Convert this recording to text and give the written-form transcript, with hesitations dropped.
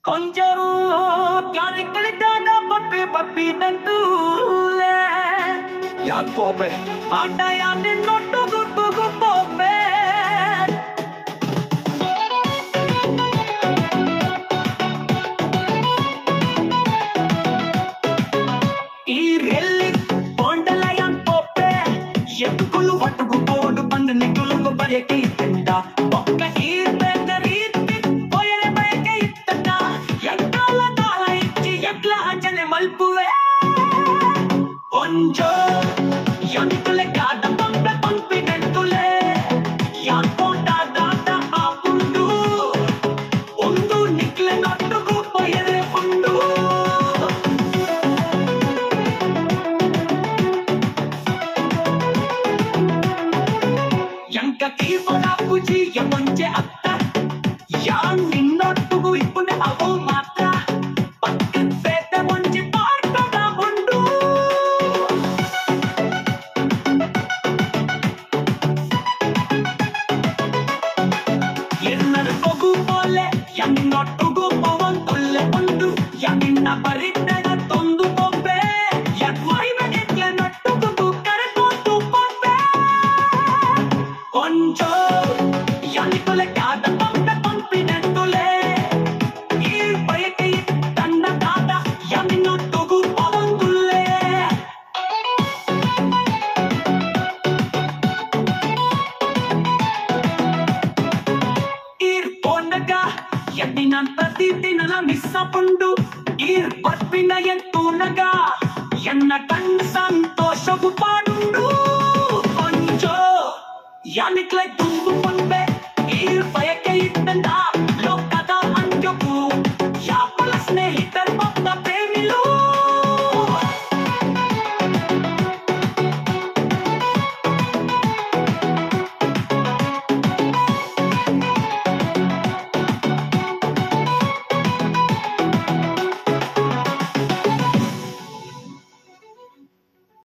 கொஞ்சம் கரைக்கலிட்டானா puppy puppy நந்தூலே யார் போப்பே ஆண்டாயா நின்னொட்டு குப்பு போப்பே ಈ ರೆಲ್ಲಿ ಪೊಂಡಲಯನ್ ಪೋಪೆ ಎತ್ತುಕುಲು ಒಟ್ಟುಗು ಪೋಡು ಬಂದು ನಿಗುಲು ಬಯಕೆ ಇತ್ತಂಡ ಒಕ್ಕ ಈ ಬೆಂದ ರೀತಿ ಪೊಯರೆ ಬಯಕೆ ಇತ್ತಂಡ ಎಂಕಾಲ ಕಾಲ ಇಚ್ಚಿ ಎಕ್ಲ ಅಂಜನೆ ಮಲ್ಪುವೆ ಒಂಜೋ ಎಂತುಲೆ ಕಾದ ಪಂಪೆ ಪಂಪಿನೆಂತುಲೆ ಯಾನ್ ಪೋಂಡ ದಾದ ಆಪುಂಡು ಒಂದು ನಿಕ್ಲೆ ನೊಟ್ಟುಗು ಪೊಯರೆ ಉಂಡು Kifona puji ya munche atta yan ninnottugu ippune avu matra pakkin pete munche paartada undu ennadu pogu pole yan ninnottugu povantulle undu yan ninna pariddana tondu pombe yan vaime etle nottugu kare pondu pombe onjo yanitule kada pampe pampinentule ee bayake tanna kada yaminottugu podandulle ir ponaga yaninanta titinana missapundu ir patpina yentunaga yanna tan santoshagu padundu onjo Yannick like Tumbu Pumbe, Ir Payake Itanda.